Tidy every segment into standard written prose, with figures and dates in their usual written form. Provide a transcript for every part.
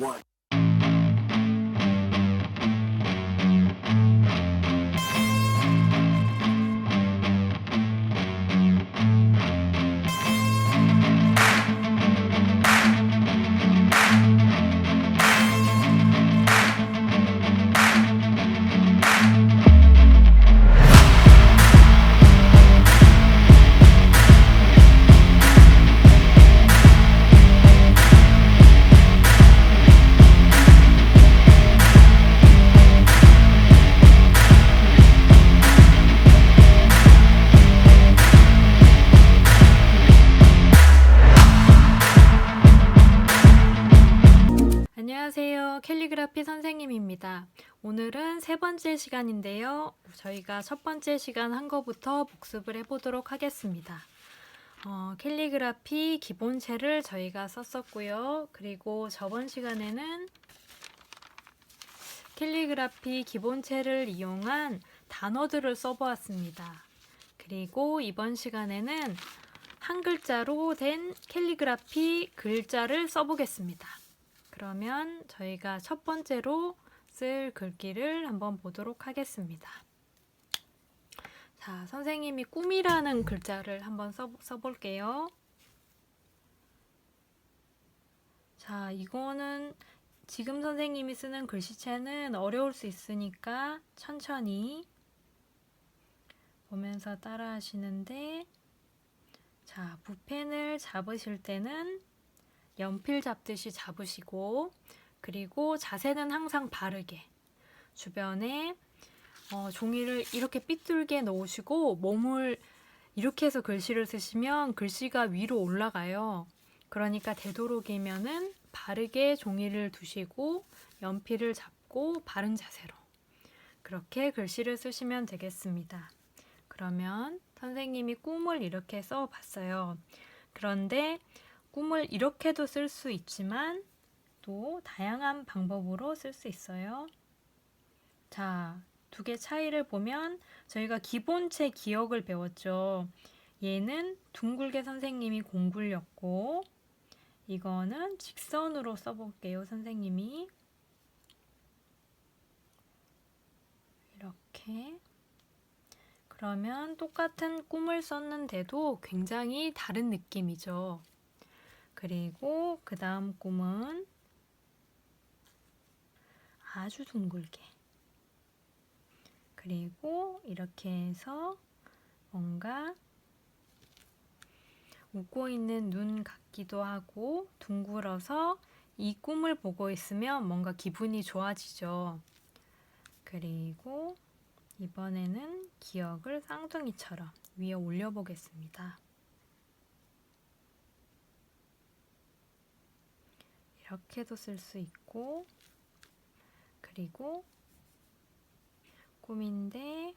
one. 안녕하세요. 캘리그라피 선생님입니다. 오늘은 세 번째 시간인데요. 저희가 첫 번째 시간 한 거부터 복습을 해보도록 하겠습니다. 캘리그라피 기본체를 저희가 썼었고요. 그리고 저번 시간에는 캘리그라피 기본체를 이용한 단어들을 써보았습니다. 그리고 이번 시간에는 한 글자로 된 캘리그라피 글자를 써보겠습니다. 그러면 저희가 첫 번째로 쓸 글귀를 한번 보도록 하겠습니다. 자, 선생님이 꿈이라는 글자를 한번 써볼게요. 자, 이거는 지금 선생님이 쓰는 글씨체는 어려울 수 있으니까 천천히 보면서 따라 하시는데, 자, 붓펜을 잡으실 때는 연필 잡듯이 잡으시고, 그리고 자세는 항상 바르게 주변에 종이를 이렇게 삐뚤게 놓으시고 몸을 이렇게 해서 글씨를 쓰시면 글씨가 위로 올라가요. 그러니까 되도록이면은 바르게 종이를 두시고 연필을 잡고 바른 자세로 그렇게 글씨를 쓰시면 되겠습니다. 그러면 선생님이 꿈을 이렇게 써봤어요. 그런데 꿈을 이렇게도 쓸 수 있지만 또 다양한 방법으로 쓸 수 있어요. 자, 두 개 차이를 보면 저희가 기본체 기억을 배웠죠. 얘는 둥글게 선생님이 공 굴렸고, 이거는 직선으로 써볼게요. 선생님이 이렇게. 그러면 똑같은 꿈을 썼는데도 굉장히 다른 느낌이죠. 그리고 그 다음 꿈은 아주 둥글게, 그리고 이렇게 해서 뭔가 웃고 있는 눈 같기도 하고 둥글어서 이 꿈을 보고 있으면 뭔가 기분이 좋아지죠. 그리고 이번에는 기억을 쌍둥이처럼 위에 올려보겠습니다. 이렇게도 쓸 수 있고, 그리고 꿈인데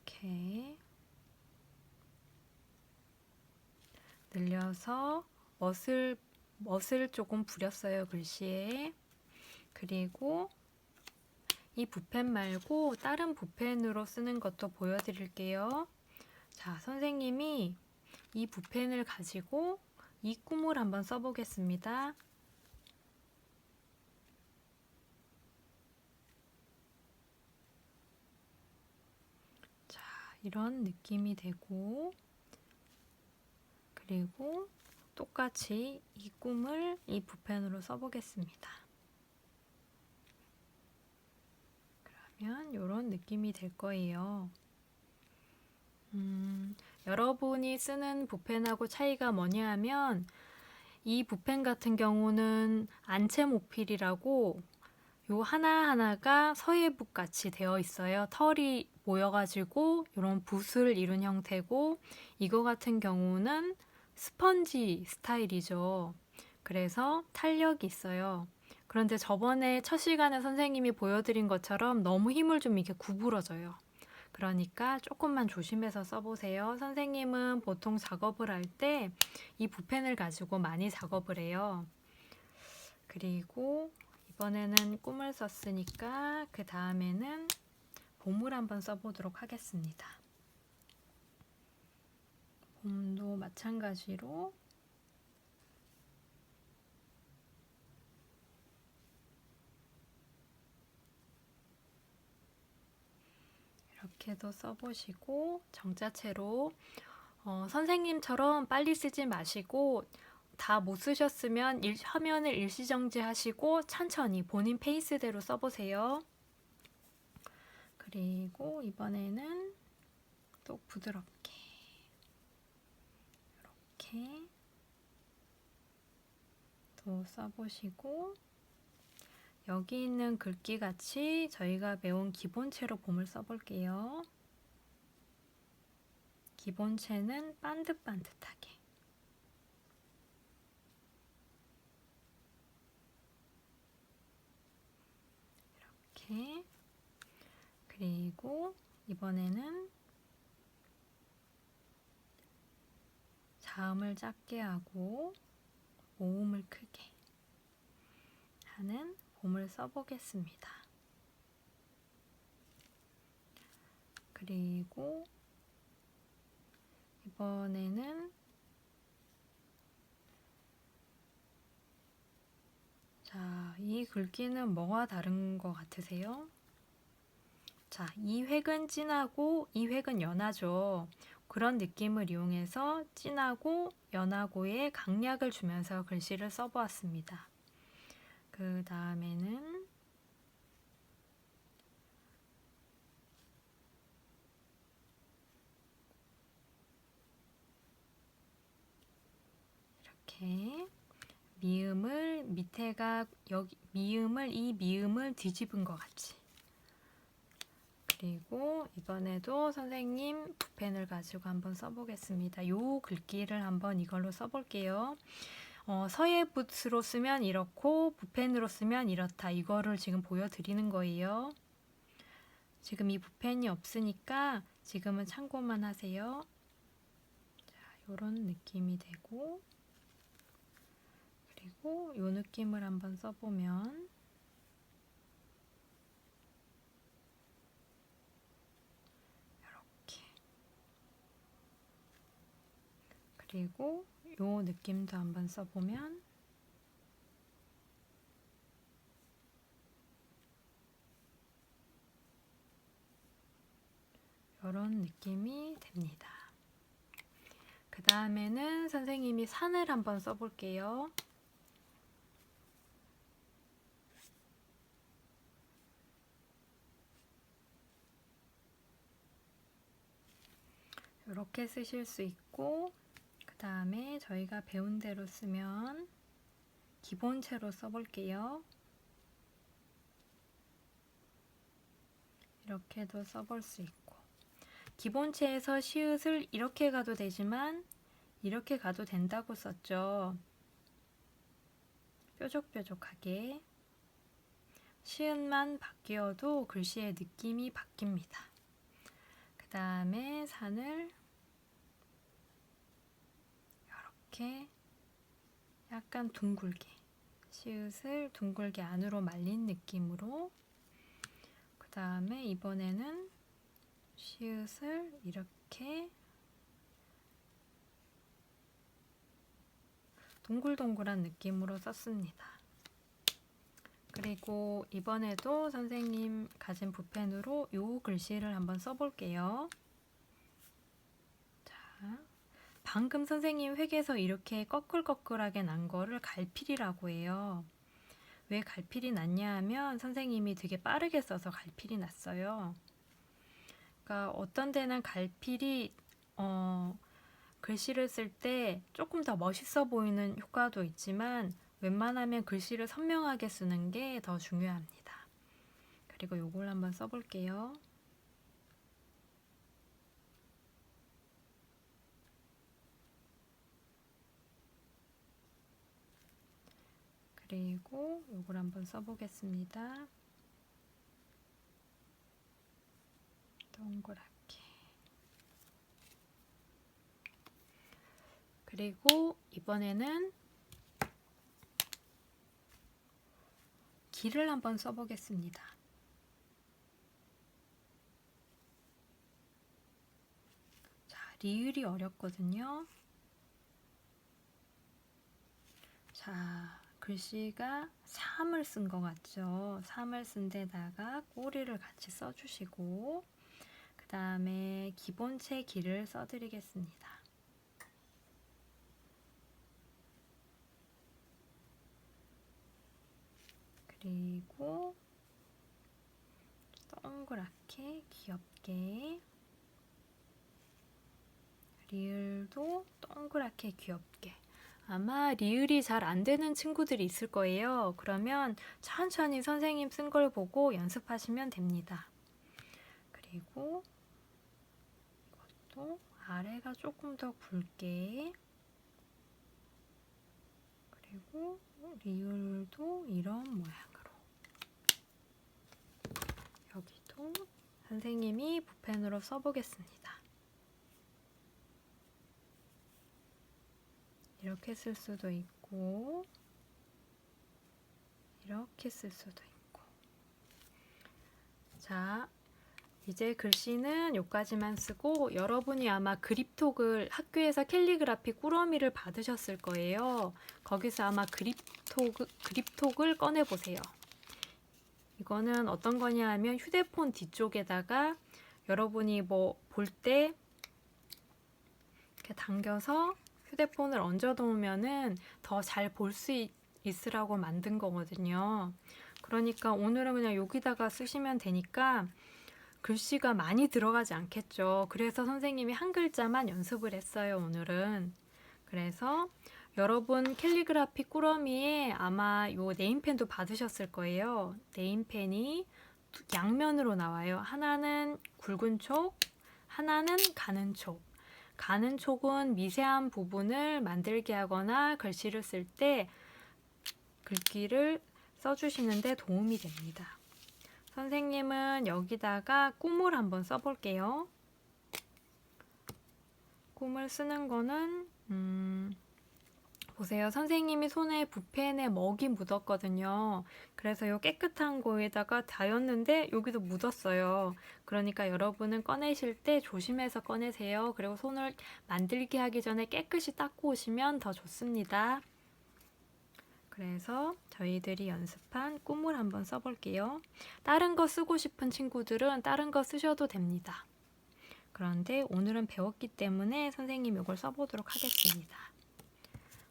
이렇게 늘려서 멋을 조금 부렸어요, 글씨에. 그리고 이 붓펜 말고 다른 붓펜으로 쓰는 것도 보여드릴게요. 자, 선생님이 이 붓펜을 가지고 이 꿈을 한번 써보겠습니다. 자, 이런 느낌이 되고, 그리고 똑같이 이 꿈을 이 붓펜으로 써보겠습니다. 그러면 이런 느낌이 될 거예요. 여러분이 쓰는 붓펜하고 차이가 뭐냐 하면, 이 붓펜 같은 경우는 안채모필이라고 요 하나하나가 서예붓 같이 되어 있어요. 털이 모여가지고 이런 붓을 이룬 형태고, 이거 같은 경우는 스펀지 스타일이죠. 그래서 탄력이 있어요. 그런데 저번에 첫 시간에 선생님이 보여드린 것처럼 너무 힘을 좀 이렇게 구부러져요. 그러니까 조금만 조심해서 써보세요. 선생님은 보통 작업을 할 때 이 붓펜을 가지고 많이 작업을 해요. 그리고 이번에는 꿈을 썼으니까 그 다음에는 봄을 한번 써보도록 하겠습니다. 봄도 마찬가지로 이렇게도 써보시고 정자체로 선생님처럼 빨리 쓰지 마시고 다 못 쓰셨으면 화면을 일시정지 하시고 천천히 본인 페이스대로 써보세요. 그리고 이번에는 또 부드럽게 이렇게 또 써보시고 여기 있는 글귀 같이 저희가 배운 기본체로 봄을 써볼게요. 기본체는 반듯반듯하게 이렇게 그리고 이번에는 자음을 작게 하고 모음을 크게 하는 봄을 써보겠습니다. 그리고 이번에는 자, 이 글귀는 뭐가 다른 것 같으세요? 자, 이 획은 진하고 이 획은 연하죠. 그런 느낌을 이용해서 진하고 연하고의 강약을 주면서 글씨를 써보았습니다. 그 다음에는 이렇게 미음을 밑에가 여기 미음을 이 미음을 뒤집은 것 같이 그리고 이번에도 선생님 붓펜을 가지고 한번 써보겠습니다. 요 글귀를 한번 이걸로 써볼게요. 서예붓으로 쓰면 이렇고 붓펜으로 쓰면 이렇다. 이거를 지금 보여드리는 거예요. 지금 이 붓펜이 없으니까 지금은 참고만 하세요. 자, 요런 느낌이 되고 그리고 요 느낌을 한번 써보면 이렇게 그리고 요 느낌도 한번 써보면 이런 느낌이 됩니다. 그 다음에는 선생님이 산을 한번 써볼게요. 이렇게 쓰실 수 있고 그 다음에 저희가 배운 대로 쓰면 기본체로 써볼게요. 이렇게도 써볼 수 있고 기본체에서 시읒을 이렇게 가도 되지만 이렇게 가도 된다고 썼죠. 뾰족뾰족하게 시읒만 바뀌어도 글씨의 느낌이 바뀝니다. 그 다음에 산을 이렇게 약간 둥글게 시읒을 둥글게 안으로 말린 느낌으로 그 다음에 이번에는 시읒을 이렇게 동글동글한 느낌으로 썼습니다. 그리고 이번에도 선생님 가진 붓펜으로 요 글씨를 한번 써볼게요. 자, 방금 선생님 획에서 이렇게 꺼끌꺼끌하게 난 거를 갈필이라고 해요. 왜 갈필이 났냐 하면 선생님이 되게 빠르게 써서 갈필이 났어요. 그러니까 어떤 데는 갈필이 글씨를 쓸 때 조금 더 멋있어 보이는 효과도 있지만 웬만하면 글씨를 선명하게 쓰는 게 더 중요합니다. 그리고 요걸 한번 써볼게요. 그리고 요걸 한번 써보겠습니다. 동그랗게. 그리고 이번에는 길을 한번 써보겠습니다. 리을이 어렵거든요. 자, 글씨가 3을 쓴 것 같죠? 3을 쓴 데다가 꼬리를 같이 써주시고 그 다음에 기본체 기를 써드리겠습니다. 그리고 동그랗게 귀엽게 리을도 동그랗게 귀엽게 아마 리을이 잘 안 되는 친구들이 있을 거예요. 그러면 천천히 선생님 쓴 걸 보고 연습하시면 됩니다. 그리고 이것도 아래가 조금 더 굵게 그리고 리을도 이런 모양으로 여기도 선생님이 붓펜으로 써보겠습니다. 이렇게 쓸 수도 있고 이렇게 쓸 수도 있고 자 이제 글씨는 여기까지만 쓰고 여러분이 아마 그립톡을 학교에서 캘리그라피 꾸러미를 받으셨을 거예요. 거기서 아마 그립톡을 꺼내보세요. 이거는 어떤 거냐 하면 휴대폰 뒤쪽에다가 여러분이 뭐 볼 때 이렇게 당겨서 휴대폰을 얹어 놓으면은 더 잘 볼 수 있으라고 만든 거거든요. 그러니까 오늘은 그냥 여기다가 쓰시면 되니까 글씨가 많이 들어가지 않겠죠. 그래서 선생님이 한 글자만 연습을 했어요, 오늘은. 그래서 여러분 캘리그라피 꾸러미에 아마 요 네임펜도 받으셨을 거예요. 네임펜이 양면으로 나와요. 하나는 굵은 촉, 하나는 가는 촉. 가는 촉은 미세한 부분을 만들게 하거나 글씨를 쓸 때 글귀를 써주시는데 도움이 됩니다. 선생님은 여기다가 꿈을 한번 써볼게요. 꿈을 쓰는 거는 보세요. 선생님이 손에 붓펜에 먹이 묻었거든요. 그래서 이 깨끗한 거에다가 닿였는데 여기도 묻었어요. 그러니까 여러분은 꺼내실 때 조심해서 꺼내세요. 그리고 손을 만들기 하기 전에 깨끗이 닦고 오시면 더 좋습니다. 그래서 저희들이 연습한 꿈을 한번 써볼게요. 다른 거 쓰고 싶은 친구들은 다른 거 쓰셔도 됩니다. 그런데 오늘은 배웠기 때문에 선생님 이걸 써보도록 하겠습니다.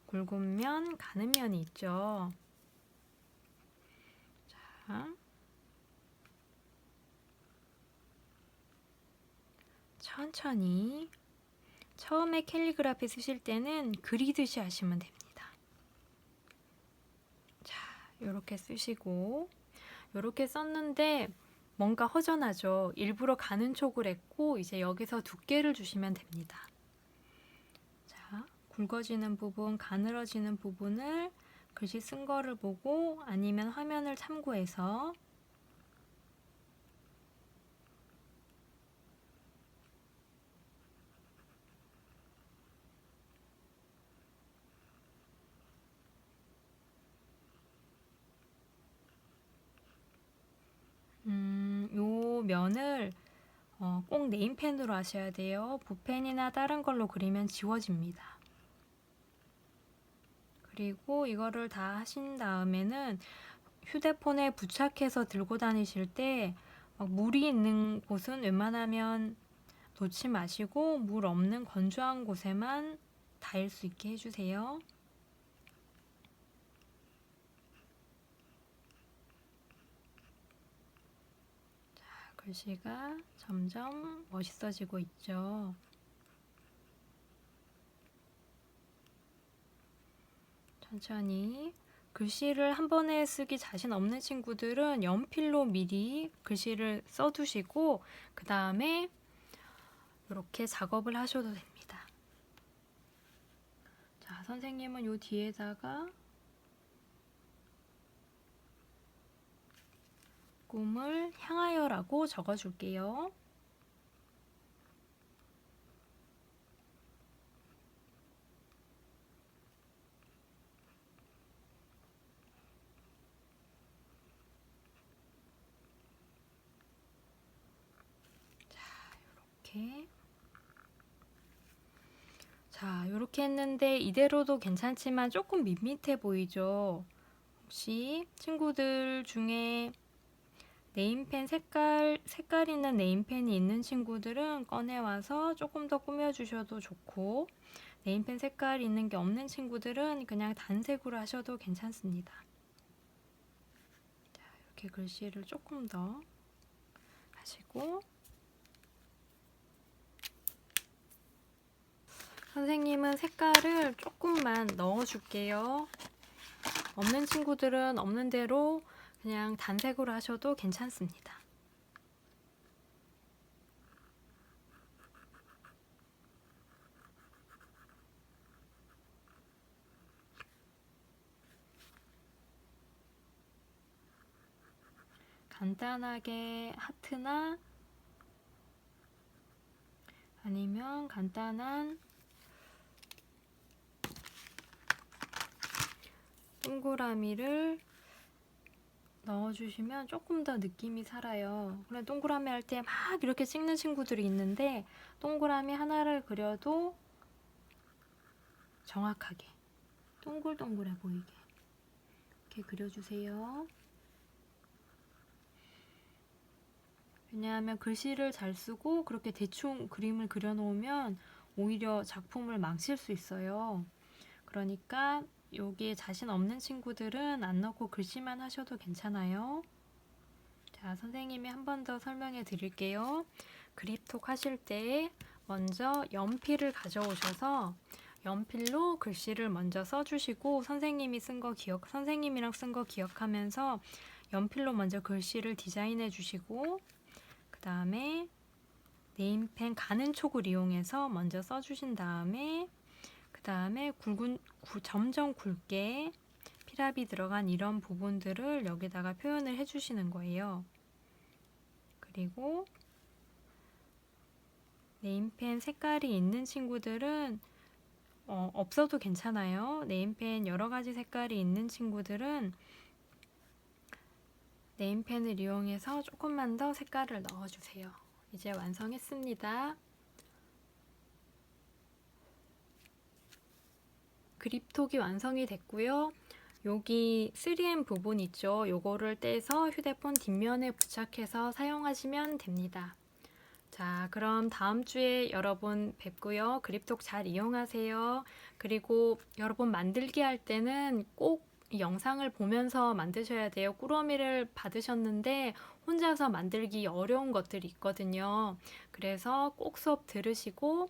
굵은 면, 가는 면이 있죠. 자, 천천히 처음에 캘리그라피 쓰실 때는 그리듯이 하시면 됩니다. 자, 이렇게 쓰시고 이렇게 썼는데 뭔가 허전하죠. 일부러 가는 촉을 했고 이제 여기서 두께를 주시면 됩니다. 자, 굵어지는 부분, 가늘어지는 부분을 글씨 쓴 거를 보고 아니면 화면을 참고해서 요 면을 꼭 네임펜으로 하셔야 돼요. 붓펜이나 다른 걸로 그리면 지워집니다. 그리고 이거를 다 하신 다음에는 휴대폰에 부착해서 들고 다니실 때 물이 있는 곳은 웬만하면 놓지 마시고 물 없는 건조한 곳에만 닿을 수 있게 해주세요. 자, 글씨가 점점 멋있어지고 있죠. 천천히 글씨를 한 번에 쓰기 자신 없는 친구들은 연필로 미리 글씨를 써두시고 그 다음에 이렇게 작업을 하셔도 됩니다. 자, 선생님은 요 뒤에다가 꿈을 향하여라고 적어줄게요. 자, 이렇게 자, 이렇게 했는데 이대로도 괜찮지만 조금 밋밋해 보이죠? 혹시 친구들 중에 네임펜 색깔 있는 네임펜이 있는 친구들은 꺼내와서 조금 더 꾸며주셔도 좋고, 네임펜 색깔 있는 게 없는 친구들은 그냥 단색으로 하셔도 괜찮습니다. 자, 이렇게 글씨를 조금 더 하시고, 선생님은 색깔을 조금만 넣어줄게요. 없는 친구들은 없는 대로 그냥 단색으로 하셔도 괜찮습니다. 간단하게 하트나 아니면 간단한 동그라미를 넣어주시면 조금 더 느낌이 살아요. 그래, 동그라미 할 때 막 이렇게 찍는 친구들이 있는데 동그라미 하나를 그려도 정확하게 동글동글해 보이게 이렇게 그려주세요. 왜냐하면 글씨를 잘 쓰고 그렇게 대충 그림을 그려놓으면 오히려 작품을 망칠 수 있어요. 그러니까 여기에 자신 없는 친구들은 안 넣고 글씨만 하셔도 괜찮아요. 자, 선생님이 한 번 더 설명해 드릴게요. 그립톡 하실 때 먼저 연필을 가져오셔서 연필로 글씨를 먼저 써주시고 선생님이랑 쓴 거 기억하면서 연필로 먼저 글씨를 디자인해 주시고 그 다음에 네임펜 가는 촉을 이용해서 먼저 써주신 다음에 그 다음에 점점 굵게 피랍이 들어간 이런 부분들을 여기다가 표현을 해주시는 거예요. 그리고 네임펜 색깔이 있는 친구들은 없어도 괜찮아요. 네임펜 여러 가지 색깔이 있는 친구들은 네임펜을 이용해서 조금만 더 색깔을 넣어주세요. 이제 완성했습니다. 그립톡이 완성이 됐고요. 여기 3M 부분 있죠. 요거를 떼서 휴대폰 뒷면에 부착해서 사용하시면 됩니다. 자, 그럼 다음 주에 여러분 뵙고요. 그립톡 잘 이용하세요. 그리고 여러분 만들기 할 때는 꼭 이 영상을 보면서 만드셔야 돼요. 꾸러미를 받으셨는데 혼자서 만들기 어려운 것들이 있거든요. 그래서 꼭 수업 들으시고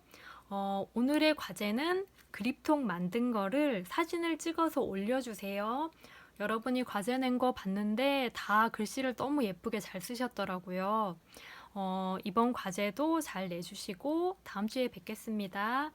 오늘의 과제는 그립톡 만든 거를 사진을 찍어서 올려주세요. 여러분이 과제 낸 거 봤는데 다 글씨를 너무 예쁘게 잘 쓰셨더라고요. 이번 과제도 잘 내주시고 다음 주에 뵙겠습니다.